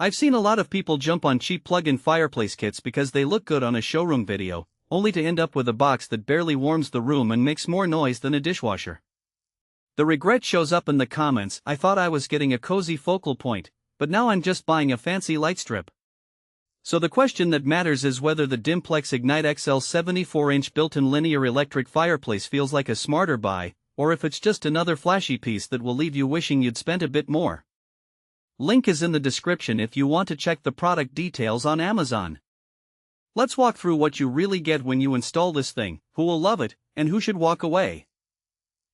I've seen a lot of people jump on cheap plug-in fireplace kits because they look good on a showroom video, only to end up with a box that barely warms the room and makes more noise than a dishwasher. The regret shows up in the comments. I thought I was getting a cozy focal point, but now I'm just buying a fancy light strip. So the question that matters is whether the Dimplex IgniteXL 74-inch built-in linear electric fireplace feels like a smarter buy, or if it's just another flashy piece that will leave you wishing you'd spent a bit more. Link is in the description if you want to check the product details on Amazon. Let's walk through what you really get when you install this thing, who will love it, and who should walk away.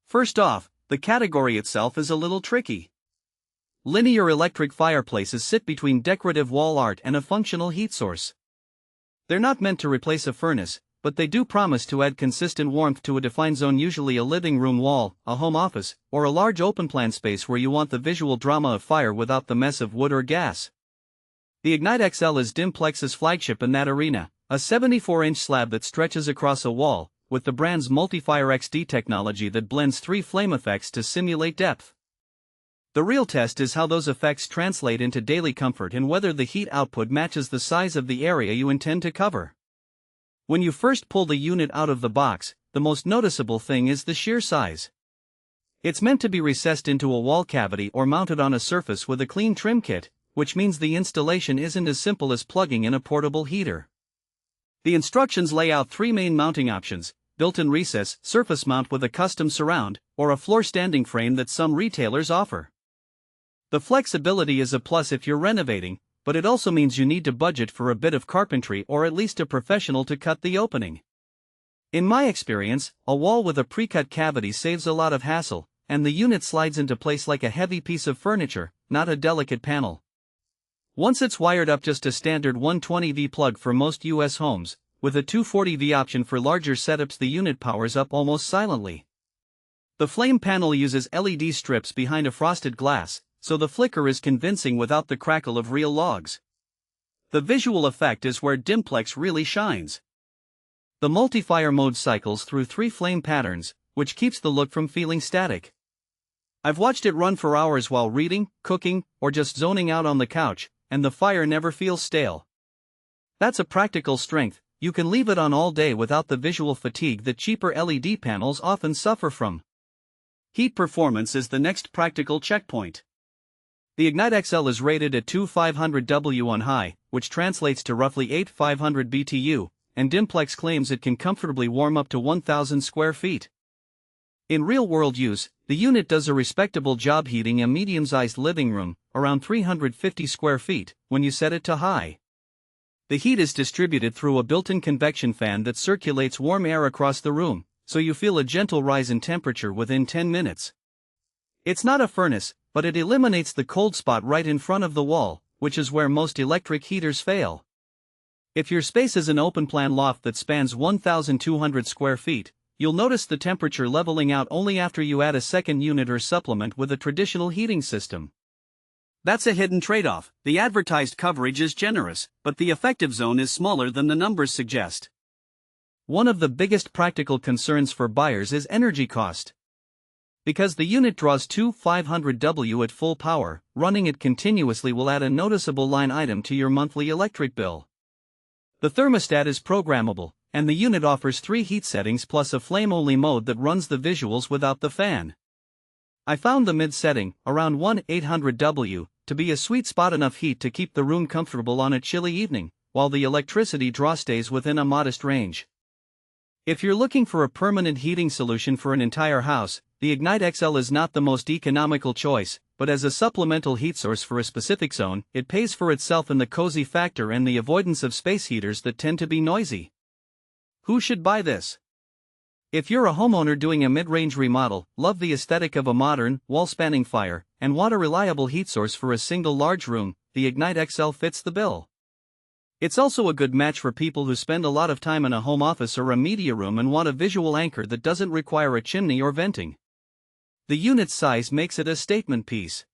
First off, the category itself is a little tricky. Linear electric fireplaces sit between decorative wall art and a functional heat source. They're not meant to replace a furnace, but they do promise to add consistent warmth to a defined zone, usually a living room wall, a home office, or a large open-plan space where you want the visual drama of fire without the mess of wood or gas. The IgniteXL is Dimplex's flagship in that arena, a 74-inch slab that stretches across a wall, with the brand's Multi-Fire XD technology that blends 3 flame effects to simulate depth. The real test is how those effects translate into daily comfort and whether the heat output matches the size of the area you intend to cover. When you first pull the unit out of the box, the most noticeable thing is the sheer size. It's meant to be recessed into a wall cavity or mounted on a surface with a clean trim kit, which means the installation isn't as simple as plugging in a portable heater. The instructions lay out 3 main mounting options: built-in recess, surface mount with a custom surround, or a floor standing frame that some retailers offer. The flexibility is a plus if you're renovating, but it also means you need to budget for a bit of carpentry or at least a professional to cut the opening. In my experience, a wall with a pre-cut cavity saves a lot of hassle, and the unit slides into place like a heavy piece of furniture, not a delicate panel. Once it's wired up, just a standard 120V plug for most US homes, with a 240V option for larger setups, the unit powers up almost silently. The flame panel uses LED strips behind a frosted glass, so the flicker is convincing without the crackle of real logs. The visual effect is where Dimplex really shines. The multi-fire mode cycles through 3 flame patterns, which keeps the look from feeling static. I've watched it run for hours while reading, cooking, or just zoning out on the couch, and the fire never feels stale. That's a practical strength. You can leave it on all day without the visual fatigue that cheaper LED panels often suffer from. Heat performance is the next practical checkpoint. The IgniteXL is rated at 2500W on high, which translates to roughly 8500 BTU, and Dimplex claims it can comfortably warm up to 1000 square feet. In real-world use, the unit does a respectable job heating a medium-sized living room, around 350 square feet, when you set it to high. The heat is distributed through a built-in convection fan that circulates warm air across the room, so you feel a gentle rise in temperature within 10 minutes. It's not a furnace, but it eliminates the cold spot right in front of the wall, which is where most electric heaters fail. If your space is an open-plan loft that spans 1,200 square feet, you'll notice the temperature leveling out only after you add a second unit or supplement with a traditional heating system. That's a hidden trade-off. The advertised coverage is generous, but the effective zone is smaller than the numbers suggest. One of the biggest practical concerns for buyers is energy cost. Because the unit draws 2500W at full power, running it continuously will add a noticeable line item to your monthly electric bill. The thermostat is programmable, and the unit offers 3 heat settings plus a flame-only mode that runs the visuals without the fan. I found the mid-setting, around 1800W, to be a sweet spot, enough heat to keep the room comfortable on a chilly evening, while the electricity draw stays within a modest range. If you're looking for a permanent heating solution for an entire house, the IgniteXL is not the most economical choice, but as a supplemental heat source for a specific zone, it pays for itself in the cozy factor and the avoidance of space heaters that tend to be noisy. Who should buy this? If you're a homeowner doing a mid-range remodel, love the aesthetic of a modern, wall-spanning fire, and want a reliable heat source for a single large room, the IgniteXL fits the bill. It's also a good match for people who spend a lot of time in a home office or a media room and want a visual anchor that doesn't require a chimney or venting. The unit's size makes it a statement piece.